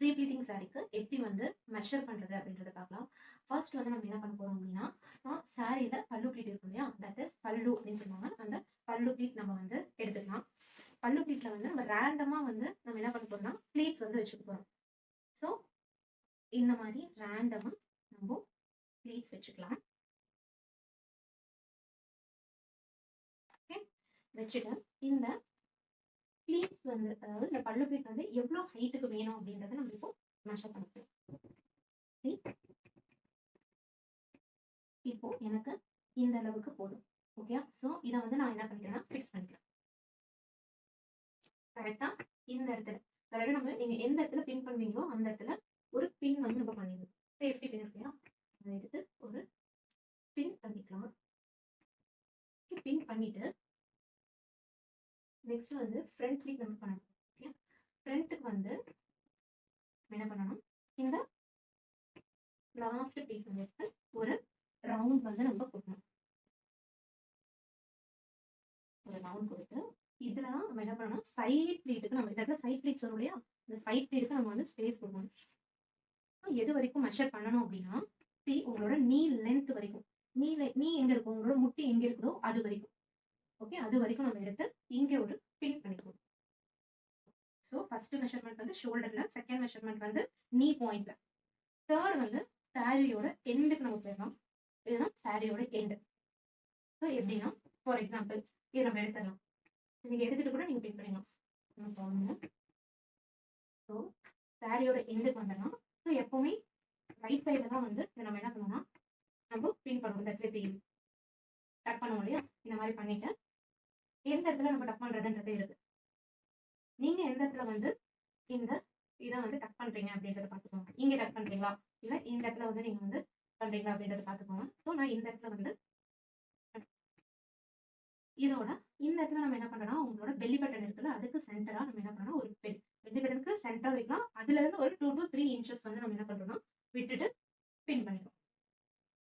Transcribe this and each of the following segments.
Pre pleating சாரீக்கு எப்படி வந்து மெஷர் பண்றது அப்படின்றத பார்க்கலாம். ஃபர்ஸ்ட் வந்து நம்ம என்ன பண்ண போறோம் அப்படின்னா, சாரீல பல்லு ப்ளீட் இருக்கும் இல்லையா, தட் இஸ் பல்லு அப்படின்னு சொல்லுவாங்க. அந்த பல்லு ப்ளீட் நம்ம வந்து எடுத்துக்கலாம். பல்லு ப்ளீட்ல வந்து நம்ம ரேண்டமா வந்து நம்ம என்ன பண்ண போறோம்னா ப்ளீட்ஸ் வந்து வச்சுக்க போறோம். ஸோ இந்த மாதிரி ரேண்டமா நம்ம ப்ளீட்ஸ் வச்சுக்கலாம். ஓகே, வச்சுட்டு இந்த ப்ளீட்ஸ் வந்து அதாவது இந்த பல்லு ப்ளீட் வந்து எவ்வளோ ஹைட்டுக்கு வேணும் அப்படின்றத நம்ம இப்போ மெஷர் பண்ணிக்கலாம். இப்போ எனக்கு இந்த அளவுக்கு போதும். ஓகே, ஸோ இதை வந்து நான் என்ன பண்ணிக்கிறேன்னா ஃபிக்ஸ் பண்ணிக்கிறேன். கரெக்டா இந்த இடத்துல கரெக்டாக நம்ம நீங்க எந்த இடத்துல பின் பண்ணுவீங்களோ அந்த இடத்துல ஒரு பின் வந்து நம்ம பண்ணிடணும். சேஃப்டி பின் இருக்கு இல்லையா, அதை எடுத்து ஒரு பின் பண்ணிக்கலாம். பின் பண்ணிட்டு நெக்ஸ்ட் வந்து ஃப்ரண்ட் ப்ளீட் நம்ம பண்ணணும். ஓகே, ஃப்ரண்ட்டுக்கு வந்து என்ன பண்ணணும், இந்த லாஸ்ட் ப்ளீட் வந்து எடுத்து ஒரு ரவுண்ட் வந்து நம்ம கொடுக்கணும். ஒரு ரவுண்ட் கொடுத்து இதுல நம்ம என்ன பண்ணணும், சைட் ப்ளீட்டுக்கு நம்ம இதில் சைட் ப்ளீட்ஸ் வரும் இல்லையா, இந்த சைட் ப்ளீட்டுக்கு நம்ம வந்து ஸ்பேஸ் கொடுக்கணும். எது வரைக்கும் மெஷர் பண்ணணும் அப்படின்னா, உங்களோட நீ லென்த் வரைக்கும், நீ எங்க இருக்கும், உங்களோட முட்டி எங்க இருக்குதோ அது வரைக்கும். ஓகே, அது வரைக்கும் நம்ம எடுத்து இங்கே ஒரு பின் பண்ணிக்குவோம். ஸோ ஃபர்ஸ்ட் மெஷர்மெண்ட் வந்து ஷோல்டர்ல, செகண்ட் மெஷர்மெண்ட் வந்து நீ பாயிண்ட்ல, தேர்ட் வந்து சாரியோட எண்டுக்கு நம்ம போயிடலாம். இதுதான் சாரியோட எண்டு. ஸோ எப்படின்னா, ஃபார் எக்ஸாம்பிள் இது நம்ம எடுத்துடலாம். நீங்க எடுத்துட்டு கூட நீங்க பின் பண்ணிடலாம். ஸோ சாரியோட எண்டுக்கு வந்துடலாம். ஸோ எப்பவுமே ரைட் சைடில் தான் வந்து நம்ம என்ன பண்ணோம்னா நம்ம பின் பண்ணுவோம். இந்த இடத்துல டக் பண்ணுவோம் இல்லையா, இந்த மாதிரி பண்ணிட்டு எந்த இடத்துல நம்ம டக் பண்றதுன்றது இருக்கு. நீங்க எந்த இடத்துல வந்து இந்த இதை வந்து டக் பண்றீங்க அப்படின்றத பார்த்துக்கோங்க. இங்க டக் பண்றீங்களா இல்லை இந்த இடத்துல வந்து நீங்க வந்து பண்றீங்களா அப்படின்றத பார்த்துக்கோங்க. ஸோ நான் இந்த இடத்துல வந்து இதோட இந்த இடத்துல நம்ம என்ன பண்றோம்னா, உங்களோட பெல்லி பட்டன் இருக்குல்ல, அதுக்கு சென்டரா நம்ம என்ன பண்ணோம், ஒரு பெல் பெல்லி பட்டனுக்கு சென்டரா வைக்கலாம். அதுல இருந்து ஒரு 2 to 3 inches வந்து நம்ம என்ன பண்றோம்னா விட்டுட்டு பின் பண்ணிக்கலாம்.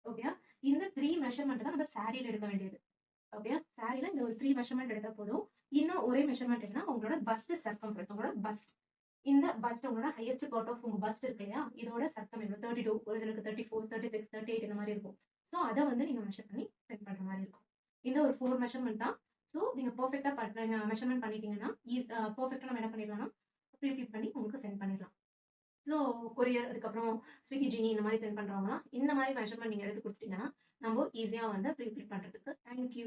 ஓகே, இந்த 3 மெஷர்மெண்ட் தான் நம்ம சாரியில எடுக்க வேண்டியது. ஓகே, சாரியில இந்த ஒரு 3 மெஷர்மெண்ட் எடுத்தா போதும். இன்னும் ஒரே மெஷர்மெண்ட் என்ன, உங்களோட பஸ்ட் சர்க்கம்ஃபரன்ஸ், உங்களோட பஸ்ட், இந்த பஸ்ட் உங்களோட ஹையஸ்ட் பார்ட் ஆஃப் உங்க பஸ்ட் இருக்கு இல்லையா, இதோட சர்க்கம் எவ்வளவு 32, ஒரு சிலருக்கு 34, 36, 38 இந்த மாதிரி இருக்கும். ஸோ அதை வந்து நீங்க மெஷர் பண்ணி செட் பண்ற மாதிரி இருக்கும். இந்த ஒரு 4 மெஷர்மெண்ட் தான். ஸோ நீங்க பெர்ஃபெக்டா பண்றீங்க, மெஷர்மெண்ட் பண்ணிட்டீங்கன்னா பெர்ஃபெக்டா நம்ம என்ன பண்ணிடலாம்னா ப்ரீ பண்ணி உங்களுக்கு சென்ட் பண்ணிடலாம். ஸோ கொரியர், அதுக்கப்புறம் ஸ்விக்கி, ஜினி இந்த மாதிரி சென்ட் பண்றவங்களாம் இந்த மாதிரி மெஷர்மெண்ட் நீங்க எடுத்து கொடுத்துட்டீங்கன்னா நம்ம ஈஸியா வந்து ப்ரீ பண்றதுக்கு. தேங்க்யூ.